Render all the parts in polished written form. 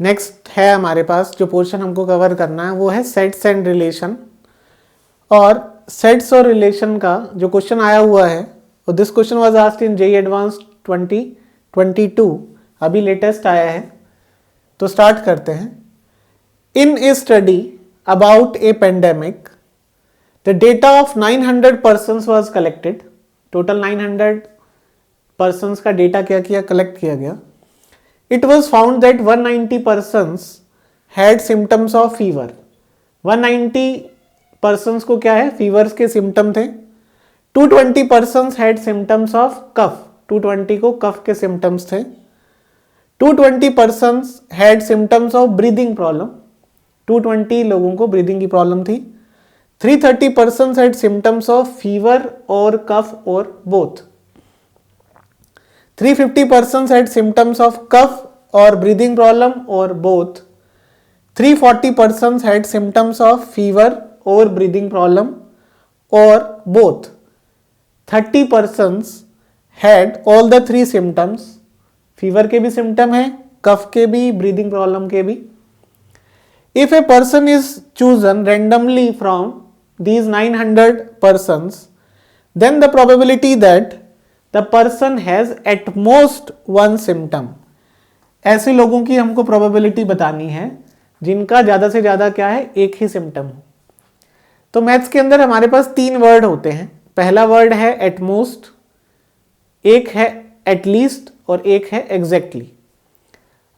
Next है हमारे पास जो पोर्शन हमको कवर करना है वो है सेट्स एंड रिलेशन। और सेट्स और रिलेशन का जो क्वेश्चन आया हुआ है, this question was asked in JEE advance 2022, अभी लेटेस्ट आया है। तो स्टार्ट करते हैं। In a study about a pandemic the data of 900 persons was collected. Total 900 persons का डेटा क्या किया, कलेक्ट किया गया। It was found that 190 persons had symptoms of fever. 190 persons को क्या है, फीवर्स के सिम्टम थे। 220 persons had symptoms of cough. 220 को कफ के सिम्टम्स थे। 220 persons had symptoms of breathing problem. 220 लोगों को ब्रीदिंग की प्रॉब्लम थी। 330 persons had symptoms of fever और कफ और both. 350 persons had symptoms of cough or breathing problem or both. 340 persons had symptoms of fever or breathing problem or both. 30 persons had all the three symptoms. Fever के भी symptom है, कफ के भी, breathing problem के भी। If a person is chosen randomly from these 900 persons, then the probability that the person has at most one symptom, ऐसे लोगों की हमको प्रोबेबिलिटी बतानी है जिनका ज्यादा से ज्यादा क्या है, एक ही सिम्टम हो। तो मैथ्स के अंदर हमारे पास 3 वर्ड होते हैं। पहला वर्ड है एट मोस्ट, एक है एटलीस्ट और एक है एग्जैक्टली।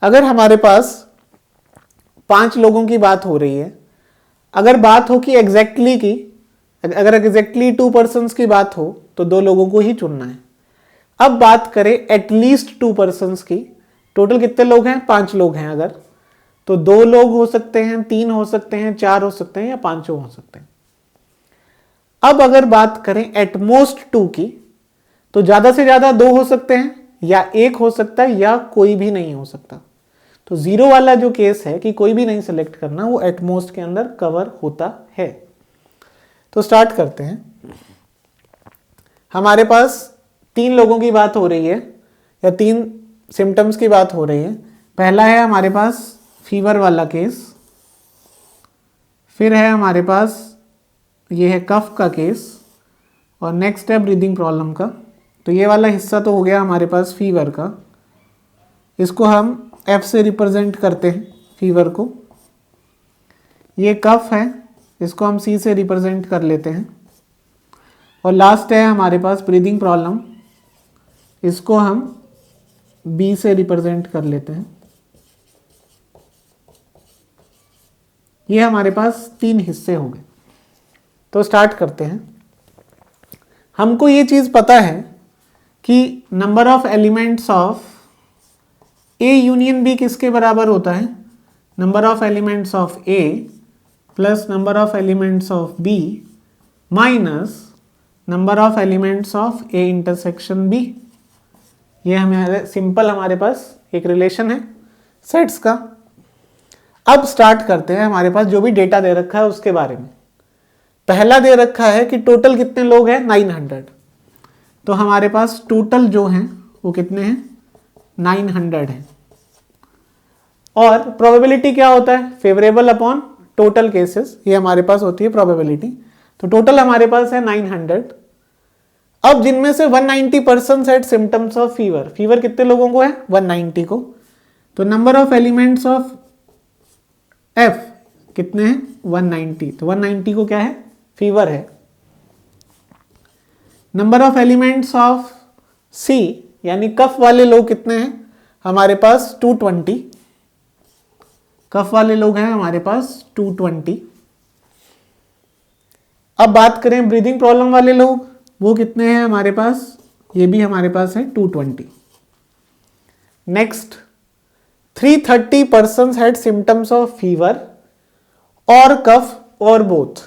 अगर हमारे पास 5 लोगों की बात हो रही है, अगर बात हो कि एग्जैक्टली की, अगर एग्जैक्टली 2 persons की बात हो तो 2 लोगों को ही चुनना है। अब बात करें एटलीस्ट 2 persons की, टोटल कितने लोग हैं, 5 लोग हैं अगर, तो 2 लोग हो सकते हैं, 3 हो सकते हैं, 4 हो सकते हैं या 5 हो सकते हैं। अब अगर बात करें एटमोस्ट 2 की, तो ज्यादा से ज्यादा 2 हो सकते हैं या 1 हो सकता है या कोई भी नहीं हो सकता। तो 0 वाला जो केस है कि कोई भी नहीं सेलेक्ट करना, वो एटमोस्ट के अंदर कवर होता है। तो स्टार्ट करते हैं। हमारे पास 3 लोगों की बात हो रही है या 3 सिम्टम्स की बात हो रही है। पहला है हमारे पास फीवर वाला केस, फिर है हमारे पास ये है कफ का केस, और नेक्स्ट है ब्रीदिंग प्रॉब्लम का। तो ये वाला हिस्सा तो हो गया हमारे पास फीवर का, इसको हम F से रिप्रेजेंट करते हैं फीवर को। ये कफ है, इसको हम C से रिप्रेजेंट कर लेते हैं। और लास्ट है हमारे पास ब्रीदिंग प्रॉब्लम, इसको हम B से रिप्रेजेंट कर लेते हैं। ये हमारे पास 3 हिस्से हो गए। तो स्टार्ट करते हैं। हमको ये चीज पता है कि number of elements of A union B किसके बराबर होता है, number of elements of A plus number of elements of B minus number of elements of A intersection B। ये हमारे सिंपल हमारे पास एक रिलेशन है सेट्स का। अब स्टार्ट करते हैं हमारे पास जो भी डेटा दे रखा है उसके बारे में। पहला दे रखा है कि टोटल कितने लोग हैं, 900। तो हमारे पास टोटल जो हैं वो कितने हैं, 900 हैं। और प्रोबेबिलिटी क्या होता है, फेवरेबल अपॉन टोटल केसेस, ये हमारे पास होती है प्रोबेबिलिटी। तो टोटल हमारे पास है 900। अब जिनमें से 190 persons had symptoms of fever, fever कितने लोगों को है, 190 को। तो number of elements of F कितने हैं, 190। तो 190 को क्या है, फीवर है। Number of elements of C यानी कफ वाले लोग कितने हैं हमारे पास, 220। कफ वाले लोग हैं हमारे पास 220। अब बात करें ब्रीदिंग प्रॉब्लम वाले लोग, वो कितने हैं हमारे पास, ये भी हमारे पास है 220। Next 330 persons had symptoms of fever और कफ और बोथ।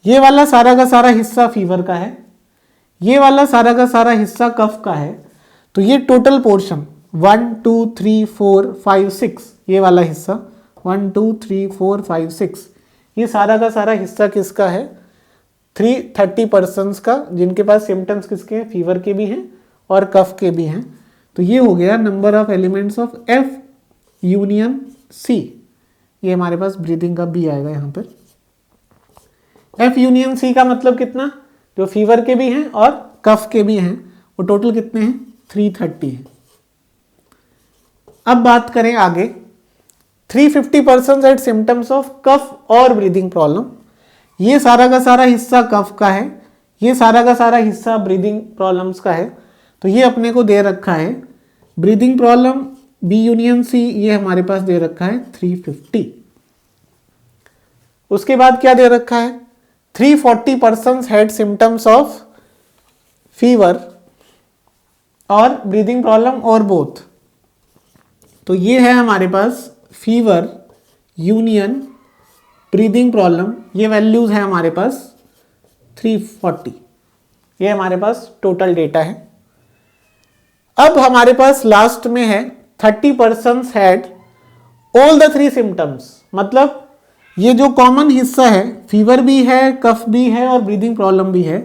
ये वाला सारा का सारा हिस्सा फीवर का है, ये वाला सारा का सारा हिस्सा कफ का है। तो ये टोटल पोर्शन 1 2 3 4 5 6, ये वाला हिस्सा 1 2 3 4 5 6, ये सारा का सारा हिस्सा किसका है, 330 persons का, जिनके पास सिम्टम्स किसके हैं, फीवर के भी हैं और कफ के भी हैं। तो ये हो गया number of elements of F union C, ये हमारे पास ब्रीदिंग का बी आएगा यहाँ पर। एफ यूनियन सी का मतलब कितना, जो फीवर के भी हैं और कफ के भी हैं, वो टोटल कितने हैं, 330 है। अब बात करें आगे, 350% एट सिम्टम्स ऑफ कफ और ब्रीदिंग प्रॉब्लम। ये सारा का सारा हिस्सा कफ का है, ये सारा का सारा हिस्सा ब्रीदिंग प्रॉब्लम्स का है। तो ये अपने को दे रखा है breathing problem B union C, ये हमारे पास दे रखा है 350। उसके बाद क्या दे रखा है, 340% हैड सिम्टम्स ऑफ फीवर और ब्रीदिंग प्रॉब्लम और बोथ। तो ये है हमारे पास फीवर यूनियन ब्रीदिंग प्रॉब्लम, ये वैल्यूज है हमारे पास 340। ये हमारे पास टोटल डेटा है। अब हमारे पास लास्ट में है 30% हैड ऑल द 3 सिम्टम्स, मतलब ये जो कॉमन हिस्सा है, फीवर भी है, कफ भी है और ब्रीदिंग प्रॉब्लम भी है।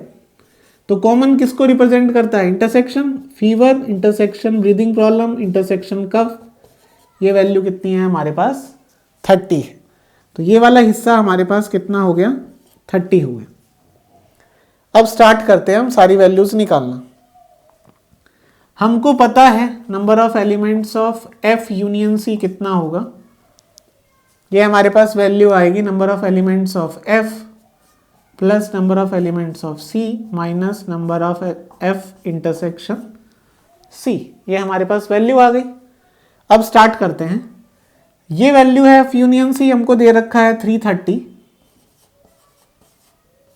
तो कॉमन किसको रिप्रेजेंट करता है, intersection fever, intersection breathing problem, intersection cough. ये वैल्यू कितनी है हमारे पास, 30 है। तो ये वाला हिस्सा हमारे पास कितना हो गया, 30 हो गया। अब स्टार्ट करते हैं हम सारी वैल्यूज निकालना। हमको पता है number of elements of F union C कितना होगा। ये हमारे पास वैल्यू आएगी number of elements of F plus number of elements of C minus number of F intersection C. ये हमारे पास वैल्यू आ गई। अब स्टार्ट करते हैं। ये वैल्यू है एफ यूनियन सी, हमको दे रखा है 330।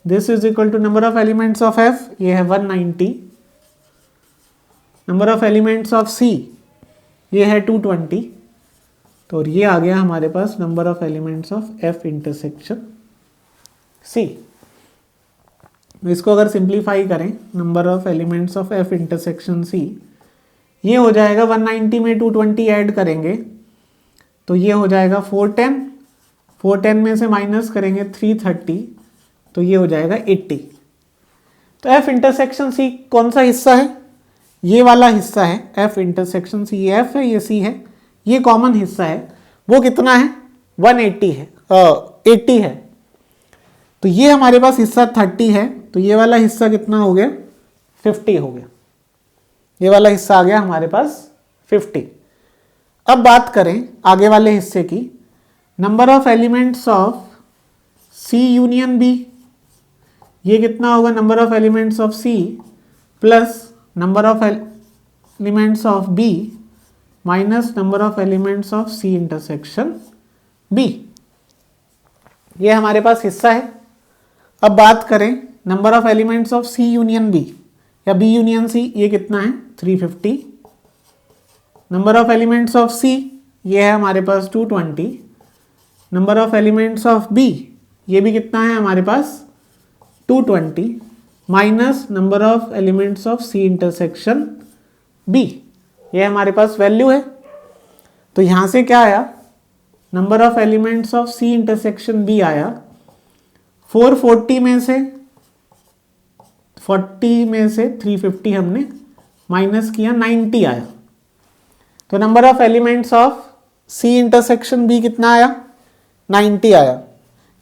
This is equal to number of elements of F, ये है 190। Number of elements of C ये है 220। तो ये आ गया हमारे पास number of elements of F intersection C. इसको अगर सिंप्लीफाई करें, number of elements of F intersection C, ये हो जाएगा 190 में 220 ऐड करेंगे तो ये हो जाएगा 410। 410 में से माइनस करेंगे 330 तो ये हो जाएगा 80। तो एफ इंटरसेक्शन सी कौन सा हिस्सा है, ये वाला हिस्सा है एफ इंटरसेक्शन सी। ये एफ है, ये सी है, ये कॉमन हिस्सा है। वो कितना है, 180 है, 80 है। तो ये हमारे पास हिस्सा 30 है, तो ये वाला हिस्सा कितना हो गया, 50 हो गया। ये वाला हिस्सा आ गया हमारे पास 50। अब बात करें आगे वाले हिस्से की, number of elements of C union B, ये कितना होगा, number of elements of C plus number of elements of B minus number of elements of C intersection B. ये हमारे पास हिस्सा है। अब बात करें number of elements of C union B या बी यूनियन सी, ये कितना है 350। Number of elements of C ये है हमारे पास 220। Number of elements of B ये भी कितना है हमारे पास 220 minus number of elements of C intersection B. ये हमारे पास वैल्यू है। तो यहाँ से क्या आया, number of elements of C intersection B आया 440 में से 40 में से 350 हमने माइनस किया 90 आया। तो number of elements of C intersection B कितना आया, 90 आया।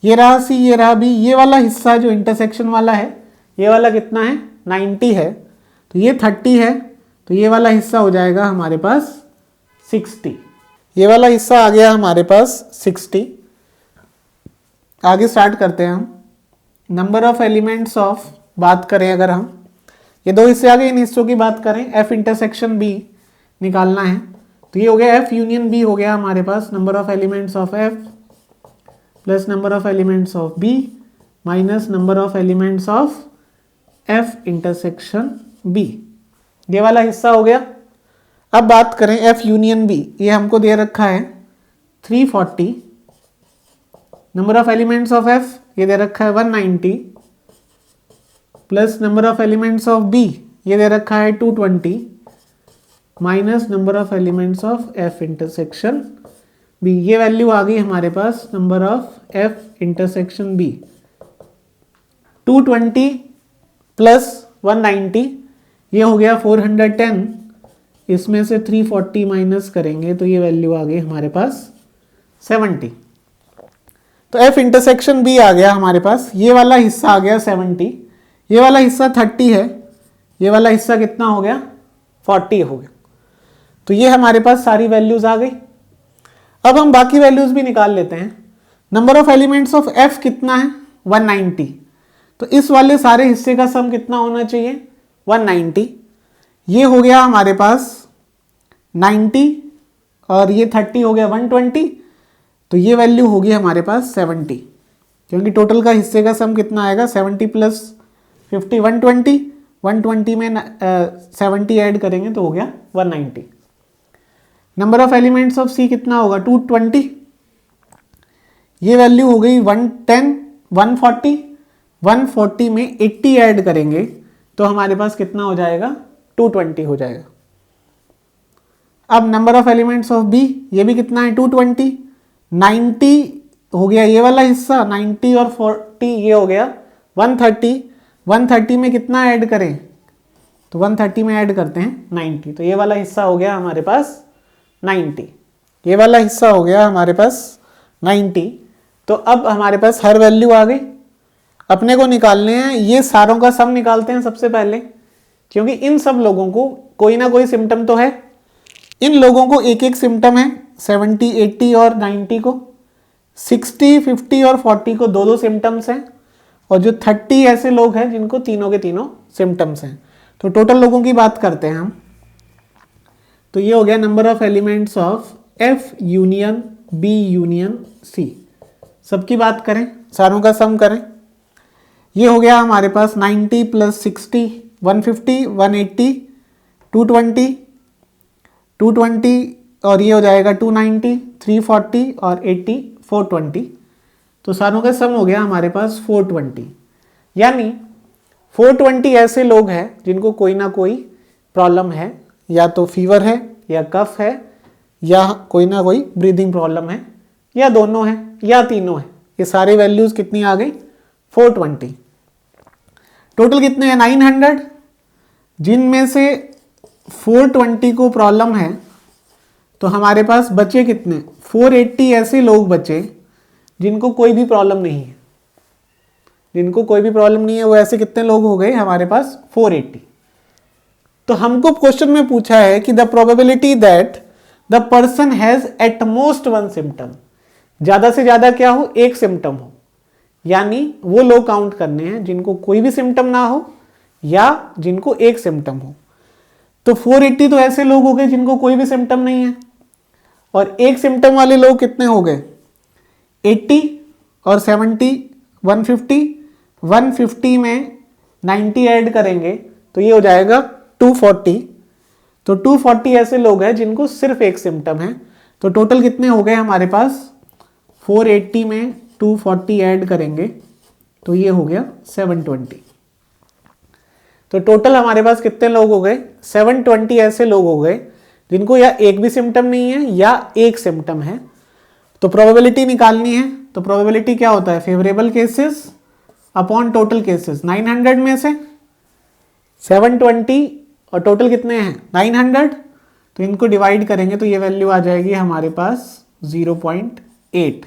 ये रहा सी, ये रहा बी, ये वाला हिस्सा जो इंटरसेक्शन वाला है ये वाला कितना है 90 है, तो ये 30 है, तो ये वाला हिस्सा हो जाएगा हमारे पास 60। ये वाला हिस्सा आ गया हमारे पास 60। आगे स्टार्ट करते हैं हम। नंबर ऑफ एलिमेंट्स ऑफ बात करें अगर हम, ये दो हिस्से आ गए, इन हिस्सों की बात करें, एफ इंटरसेक्शन बी निकालना है तो ये हो गया एफ यूनियन बी हो गया हमारे पास number of elements of F plus number of elements of B minus number of elements of F intersection B. ये वाला हिस्सा हो गया। अब बात करें एफ यूनियन बी, ये हमको दे रखा है 340। Number of elements of F ये दे रखा है 190 plus number of elements of B ये दे रखा है 220 minus number of elements of F intersection B. ये वैल्यू आ गई हमारे पास number of F intersection B 220 plus 190, ये हो गया 410। इसमें से 340 माइनस करेंगे तो ये वैल्यू आ गई हमारे पास 70। तो F इंटरसेक्शन B आ गया हमारे पास, ये वाला हिस्सा आ गया 70, ये वाला हिस्सा 30 है, ये वाला हिस्सा कितना हो गया 40 हो गया। तो ये हमारे पास सारी वैल्यूज आ गई। अब हम बाकी वैल्यूज भी निकाल लेते हैं। Number of elements of F कितना है 190, तो इस वाले सारे हिस्से का सम कितना होना चाहिए 190। ये हो गया हमारे पास 90 और ये 30 हो गया 120, तो ये वैल्यू होगी हमारे पास 70, क्योंकि टोटल का हिस्से का सम कितना आएगा 70 प्लस 50 120, 120 में 70 ऐड करेंगे तो हो गया 190। Number of elements of C कितना होगा 220, ये वैल्यू हो गई 110 140, 140 में 80 ऐड करेंगे तो हमारे पास कितना हो जाएगा 220 हो जाएगा। अब number of elements of B, ये भी कितना है 220, 90 हो गया ये वाला हिस्सा, 90 और 40 ये हो गया 130, 130 में कितना ऐड करें तो 130 में ऐड करते हैं 90, तो ये वाला हिस्सा हो गया हमारे पास 90, ये वाला हिस्सा हो गया हमारे पास 90। तो अब हमारे पास हर वैल्यू आ गई, अपने को निकालने हैं, ये सारों का सम निकालते हैं सबसे पहले, क्योंकि इन सब लोगों को कोई ना कोई सिम्टम तो है। इन लोगों को एक एक सिम्टम है, 70 80 और 90 को, 60 50 और 40 को दो दो सिम्टम्स हैं, और जो 30 ऐसे लोग हैं जिनको तीनों के तीनों सिम्टम्स हैं। तो टोटल लोगों की बात करते हैं हम, तो ये हो गया number of elements of F union B union C। सबकी बात करें, सारों का सम करें, ये हो गया हमारे पास 90 प्लस 60 150 180 220 220 और ये हो जाएगा 290 340 और 80 420। तो सारों का सम हो गया हमारे पास 420। यानी 420 ऐसे लोग हैं जिनको कोई ना कोई प्रॉब्लम है, या तो फीवर है या कफ है या कोई ना कोई ब्रीदिंग प्रॉब्लम है, या दोनों है या तीनों है। ये सारे वैल्यूज कितनी आ गई 420। टोटल कितने हैं 900, जिनमें से 420 को प्रॉब्लम है, तो हमारे पास बचे कितने 480 ऐसे लोग बचे जिनको कोई भी प्रॉब्लम नहीं है, जिनको कोई भी प्रॉब्लम नहीं है। वो ऐसे कितने लोग हो गए हमारे पास 480। तो हमको क्वेश्चन में पूछा है कि the probability that the person has at most one symptom, ज्यादा से ज्यादा क्या हो एक सिम्टम हो, यानी वो लोग काउंट करने हैं जिनको कोई भी सिम्टम ना हो या जिनको एक सिम्टम हो। तो 480 तो ऐसे लोग हो गए जिनको कोई भी सिम्टम नहीं है, और एक सिम्टम वाले लोग कितने हो गए 80 और 70 150, 150 में 90 ऐड करेंगे तो ये हो जाएगा 240। तो 240 ऐसे लोग हैं जिनको सिर्फ एक सिम्टम है। तो टोटल कितने हो गए हमारे पास 480 में 240 ऐड करेंगे तो ये हो गया 720। तो टोटल हमारे पास कितने लोग हो गए 720 ऐसे लोग हो गए जिनको या एक भी सिम्टम नहीं है या एक सिम्टम है। तो प्रोबेबिलिटी निकालनी है, तो प्रोबेबिलिटी क्या होता है favourable cases upon total cases. 900 में से 720 और टोटल कितने हैं 900, तो इनको डिवाइड करेंगे तो ये वैल्यू आ जाएगी हमारे पास 0.8।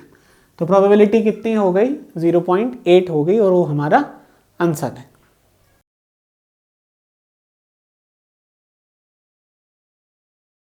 तो प्रोबेबिलिटी कितनी हो गई 0.8 हो गई और वो हमारा आंसर है।